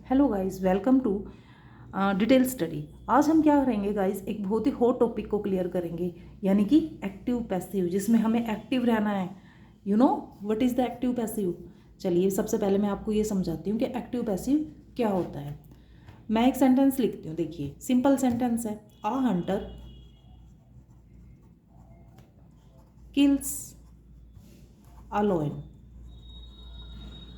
Hello guys, welcome to detail study. आज हम क्या करेंगे गाइस, एक बहुत ही हॉट टॉपिक को क्लियर करेंगे, यानी कि एक्टिव पैसिव, जिसमें हमें एक्टिव रहना है। You know what is the active passive. चलिए सबसे पहले मैं आपको ये समझाती हूँ कि एक्टिव पैसिव क्या होता है। मैं एक सेंटेंस लिखती हूँ, देखिए सिंपल सेंटेंस है। आ हंटर किल्स अ लायन।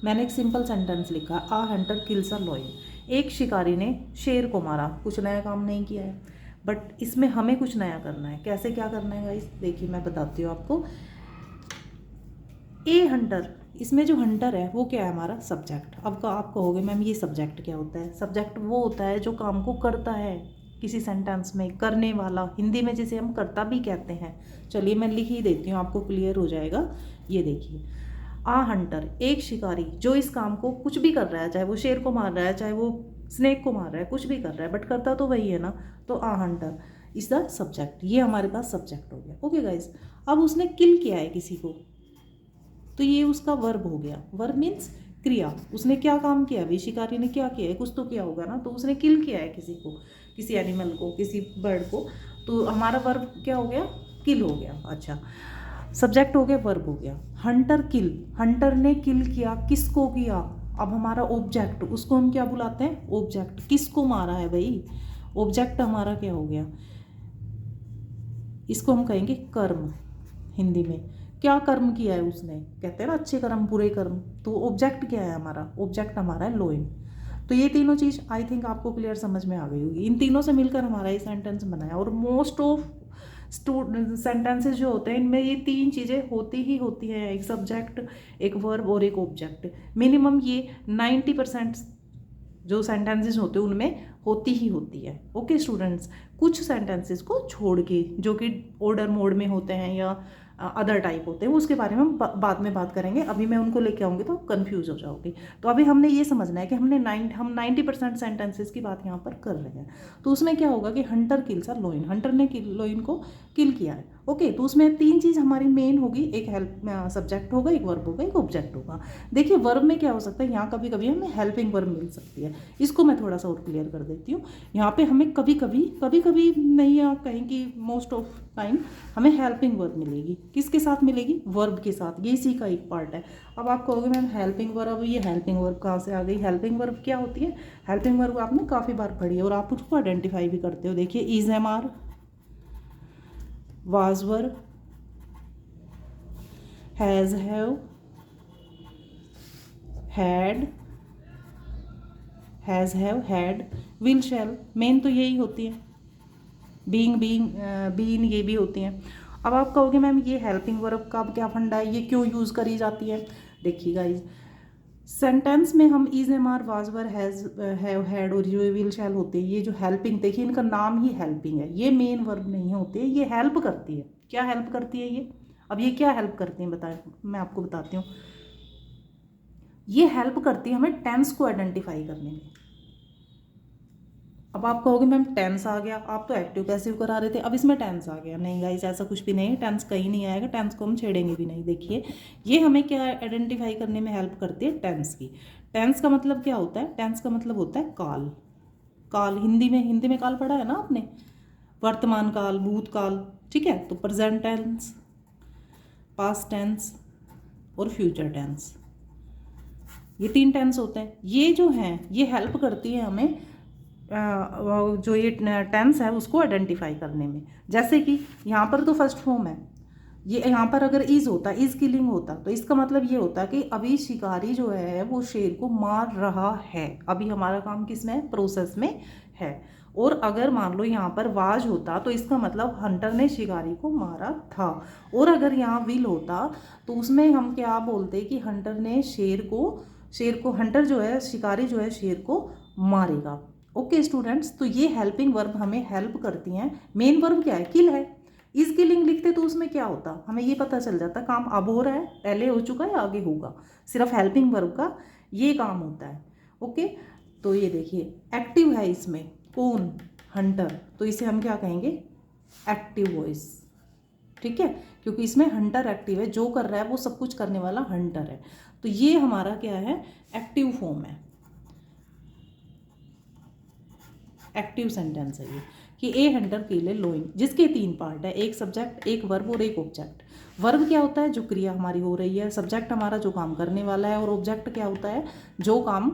मैंने एक सिंपल सेंटेंस लिखा, आ हंटर किल्स अ लायन। एक शिकारी ने शेर को मारा, कुछ नया काम नहीं किया है, बट इसमें हमें कुछ नया करना है। कैसे क्या करना है गाइस, देखिए मैं बताती हूँ आपको। ए हंटर, इसमें जो हंटर है वो क्या है, हमारा सब्जेक्ट। अब का आप कहोगे मैम ये सब्जेक्ट क्या होता है। सब्जेक्ट वो होता है जो काम को करता है, किसी सेंटेंस में करने वाला, हिंदी में जिसे हम कर्ता भी कहते हैं। चलिए मैं लिख ही देती हूँ, आपको क्लियर हो जाएगा। ये देखिए, आ हंटर, एक शिकारी जो इस काम को कुछ भी कर रहा है, चाहे वो शेर को मार रहा है, चाहे वो स्नेक को मार रहा है, कुछ भी कर रहा है, बट करता तो वही है ना। तो आ हंटर इज द सब्जेक्ट, ये हमारे पास सब्जेक्ट हो गया। ओके गाइस, अब उसने किल किया है किसी को, तो ये उसका वर्ब हो गया। वर्ब मीन्स क्रिया। उसने क्या काम किया, अभी शिकारी ने क्या किया है, कुछ तो किया होगा ना। तो उसने किल किया है किसी को, किसी एनिमल को, किसी बर्ड को, तो हमारा वर्ब क्या हो गया, किल हो गया। अच्छा, सब्जेक्ट हो गया, वर्ब हो गया। हंटर किल, हंटर ने किल किया, किसको किया। अब हमारा ऑब्जेक्ट, उसको हम क्या बुलाते हैं, ऑब्जेक्ट। किसको मारा है भाई, ऑब्जेक्ट हमारा क्या हो गया, इसको हम कहेंगे कर्म। हिंदी में क्या कर्म किया है उसने, कहते हैं ना अच्छे कर्म बुरे कर्म। तो ऑब्जेक्ट क्या है हमारा, ऑब्जेक्ट हमारा है लोइन। तो ये तीनों चीज़ आई थिंक आपको क्लियर समझ में आ गई होगी। इन तीनों से मिलकर हमारा ये सेंटेंस बना है। और मोस्ट ऑफ सेंटेंसेस जो होते हैं, इनमें ये तीन चीज़ें होती ही होती हैं, एक सब्जेक्ट, एक वर्ब और एक ऑब्जेक्ट। मिनिमम ये 90% जो सेंटेंसेस होते हैं उनमें होती ही होती है। ओके स्टूडेंट्स, कुछ सेंटेंसेस को छोड़ के जो कि ऑर्डर मोड में होते हैं या अदर टाइप होते हैं, उसके बारे में हम बाद में बात करेंगे। अभी मैं उनको लेके आऊँगी तो कंफ्यूज हो जाओगे। तो अभी हमने ये समझना है कि हम 90% सेंटेंसेस की बात यहाँ पर कर रहे हैं। तो उसमें क्या होगा कि हंटर किल्स अ लोइन, हंटर ने लोइन को किल किया है। ओके, तो उसमें तीन चीज़ हमारी मेन होगी, एक हेल्प सब्जेक्ट होगा, एक वर्ब होगा, एक ऑब्जेक्ट होगा। देखिए वर्ब में क्या हो सकता है, यहाँ कभी कभी हमें हेल्पिंग वर्ब मिल सकती है। इसको मैं थोड़ा सा और क्लियर कर देती हूँ। यहाँ पे हमें कभी कभी नहीं, आप कहें कि मोस्ट ऑफ टाइम हमें हेल्पिंग वर्ब मिलेगी। किसके साथ मिलेगी, वर्ब के साथ। ये इसी का एक पार्ट है। अब आप कहोगे मैम हेल्पिंग वर्ब, ये हेल्पिंग वर्ब कहाँ से आ गई। हेल्पिंग वर्ब क्या होती है, हेल्पिंग वर्ब आपने काफ़ी बार पढ़ी है और आप उसको आइडेंटिफाई भी करते हो। देखिए is am are, was were, has have, had, has have had, will shall, main तो यही होती है। बीन ये भी होती हैं। अब आप कहोगे मैम ये हेल्पिंग वर्ब का क्या फंडा है, ये क्यों यूज़ करी जाती है। देखिए गाइज, सेंटेंस में हम is am are, was were, has have had और ये विल शैल होते हैं। ये जो हेल्पिंग, देखिए इनका नाम ही हेल्पिंग है, ये मेन वर्ब नहीं होते, ये हेल्प करती है। क्या हेल्प करती है ये, अब ये क्या हेल्प करती है बताएं, मैं आपको बताती हूँ। ये हेल्प करती है हमें टेंस को आइडेंटिफाई करने में। अब आप कहोगे मैम टेंस आ गया, आप तो एक्टिव पैसिव करा रहे थे, अब इसमें टेंस आ गया। नहीं गाइस, ऐसा कुछ भी नहीं है, टेंस कहीं नहीं आएगा, टेंस को हम छेड़ेंगे भी नहीं। देखिए ये हमें क्या आइडेंटिफाई करने में हेल्प करती है, टेंस की। टेंस का मतलब क्या होता है, टेंस का मतलब होता है काल। काल हिंदी में काल पढ़ा है ना आपने, वर्तमान काल, भूतकाल, ठीक है। तो प्रेजेंट टेंस, पास्ट टेंस और फ्यूचर टेंस, ये तीन टेंस होते हैं। ये जो हैं ये हेल्प करती है हमें जो ये टेंस है उसको आइडेंटिफाई करने में। जैसे कि यहाँ पर तो फर्स्ट फॉर्म है, ये यहाँ पर अगर इज होता, इज किलिंग होता, तो इसका मतलब ये होता कि अभी शिकारी जो है वो शेर को मार रहा है। अभी हमारा काम किस में है, प्रोसेस में है। और अगर मान लो यहाँ पर वाज होता तो इसका मतलब हंटर ने शिकारी को मारा था। और अगर यहाँ विल होता तो उसमें हम क्या बोलते कि हंटर ने शेर को हंटर जो है, शिकारी जो है, शेर को मारेगा। ओके स्टूडेंट्स, तो ये हेल्पिंग वर्ब हमें हेल्प करती हैं। मेन वर्ब क्या है, किल है। इज किलिंग लिखते तो उसमें क्या होता, हमें ये पता चल जाता काम अब हो रहा है, पहले हो चुका है, आगे होगा। सिर्फ हेल्पिंग वर्ब का ये काम होता है। ओके, तो ये देखिए एक्टिव है इसमें कौन, हंटर, तो इसे हम क्या कहेंगे, एक्टिव वॉइस। ठीक है, क्योंकि इसमें हंटर एक्टिव है, जो कर रहा है वो सब कुछ करने वाला हंटर है। तो ये हमारा क्या है, एक्टिव फॉर्म है। एक्टिव सेंटेंस है ये, कि ए हंटर किल ए लोइन, जिसके 3 पार्ट है, एक सब्जेक्ट, एक वर्ब और एक ऑब्जेक्ट। वर्ब क्या होता है, जो क्रिया हमारी हो रही है, सब्जेक्ट हमारा जो काम करने वाला है, और ऑब्जेक्ट क्या होता है, जो काम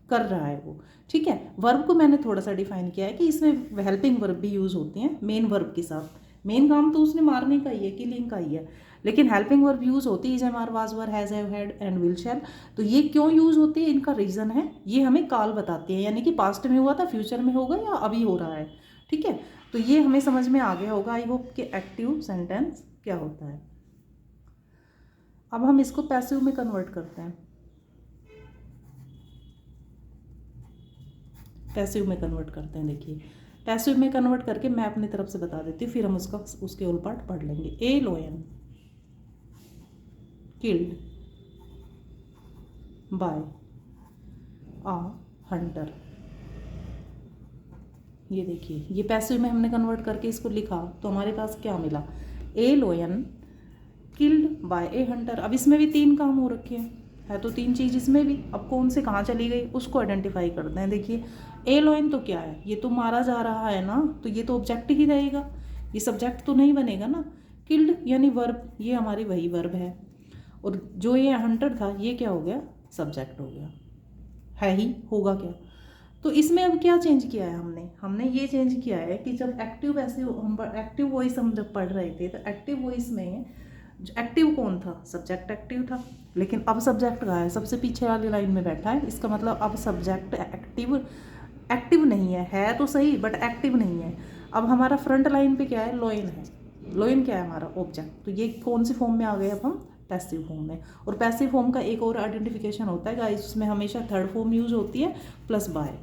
कर रहा है वो। ठीक है, वर्ब को मैंने थोड़ा सा डिफाइन किया है कि इसमें हेल्पिंग वर्ब भी यूज़ होती हैं मेन वर्ब के साथ। मेन काम तो उसने मारने का ही है, किलिंग का ही है, लेकिन हेल्पिंग वर्ब यूज़ होती है, is am are was were has have had and will shall. तो ये क्यों यूज़ होती है, इनका रीज़न है, ये हमें काल बताती है, यानी कि पास्ट में हुआ था, फ्यूचर में होगा या अभी हो रहा है। ठीक है, तो ये हमें समझ में आ गया होगा आई होप कि एक्टिव सेंटेंस क्या होता है। अब हम इसको पैसिव में कन्वर्ट करते हैं, पैसिव में कन्वर्ट करते हैं। देखिए, पैसिव में कन्वर्ट करके मैं अपनी तरफ से बता देती हूँ, फिर हम उसके उल पार्ट पढ़ लेंगे। A lion killed by a hunter. ये देखिए, ये पैसिव में हमने कन्वर्ट करके इसको लिखा तो हमारे पास क्या मिला, a lion killed by a hunter. अब इसमें भी 3 काम हो रखे हैं, है तो 3 चीज़ इसमें भी। अब कौन से कहाँ चली गई उसको आइडेंटिफाई करते हैं। देखिए, ए लोयन तो क्या है, ये तो मारा जा रहा है ना, तो ये तो ऑब्जेक्ट ही रहेगा, ये सब्जेक्ट तो नहीं बनेगा ना। किल्ड यानी वर्ब, ये हमारी वही वर्ब है, और जो ये हंटर था ये क्या हो गया, सब्जेक्ट हो गया, है ही, होगा क्या। तो इसमें अब क्या चेंज किया है हमने ये चेंज किया है कि जब एक्टिव एक्टिव वॉइस हम जब पढ़ रहे थे, तो एक्टिव वॉइस में एक्टिव कौन था, सब्जेक्ट एक्टिव था, लेकिन अब सब्जेक्ट कहाँ है, सबसे पीछे वाली लाइन में बैठा है। इसका मतलब अब सब्जेक्ट एक्टिव नहीं है तो सही, बट एक्टिव नहीं है। अब हमारा फ्रंट लाइन पे क्या है, लोइन है। लोइन क्या है, हमारा ऑब्जेक्ट। तो ये कौन सी फॉर्म में आ गए, अब हम पैसिव फॉर्म में। और पैसिव फॉर्म का एक और आइडेंटिफिकेशन होता है गाइस, उसमें हमेशा थर्ड फॉर्म यूज होती है, प्लस बाय।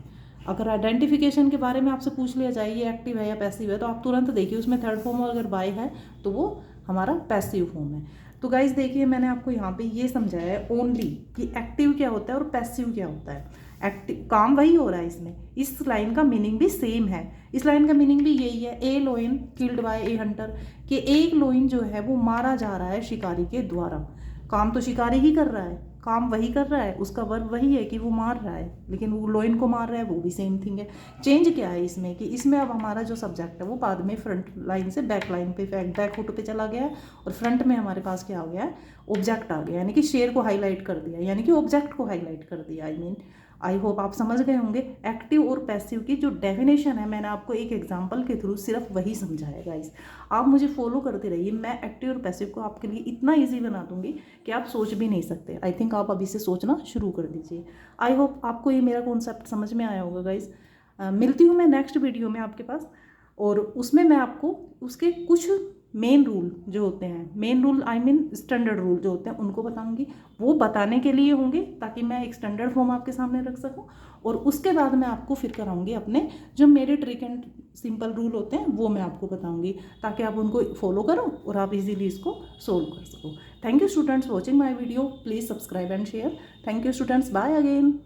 अगर आइडेंटिफिकेशन के बारे में आपसे पूछ लिया जाए ये एक्टिव है या पैसिव है, तो आप तुरंत देखिए उसमें थर्ड फॉर्म अगर बाय है तो वो हमारा पैसिव फॉर्म है। तो गाइज देखिए, मैंने आपको यहाँ पे ये समझाया है ओनली कि एक्टिव क्या होता है और पैसिव क्या होता है। एक्टिव काम वही हो रहा है इसमें, इस लाइन का मीनिंग भी सेम है, इस लाइन का मीनिंग भी यही है, a lion killed by a hunter, कि एक लोइन जो है वो मारा जा रहा है शिकारी के द्वारा। काम तो शिकारी ही कर रहा है, काम वही कर रहा है, उसका वर्ब वही है कि वो मार रहा है, लेकिन वो लोइन को मार रहा है, वो भी सेम थिंग है। चेंज क्या है इसमें कि इसमें अब हमारा जो सब्जेक्ट है वो बाद में फ्रंट लाइन से बैक लाइन पे, बैक फुट पे चला गया है, और फ्रंट में हमारे पास क्या हो गया है, ऑब्जेक्ट आ गया, यानी कि शेर को हाईलाइट कर दिया, यानी कि ऑब्जेक्ट को हाईलाइट कर दिया। आई होप आप समझ गए होंगे एक्टिव और पैसिव की जो डेफिनेशन है, मैंने आपको एक एग्जांपल के थ्रू सिर्फ वही समझाया गाइस। आप मुझे फॉलो करते रहिए, मैं एक्टिव और पैसिव को आपके लिए इतना इजी बना दूंगी कि आप सोच भी नहीं सकते। आई थिंक आप अभी से सोचना शुरू कर दीजिए। आई होप आपको ये मेरा कॉन्सेप्ट समझ में आया होगा गाइस। मिलती हूँ मैं नेक्स्ट वीडियो में आपके पास, और उसमें मैं आपको उसके कुछ मेन रूल जो होते हैं, main rule I mean standard rule जो होते हैं उनको बताऊंगी। वो बताने के लिए होंगे ताकि मैं एक स्टैंडर्ड फॉर्म आपके सामने रख सकूं, और उसके बाद मैं आपको फिर कराऊंगी अपने जो मेरे ट्रिक एंड सिंपल रूल होते हैं वो मैं आपको बताऊंगी, ताकि आप उनको फॉलो करो और आप इजीली इसको सोल्व कर सको। Thank you students watching my video, please subscribe and share. Thank you students, bye again.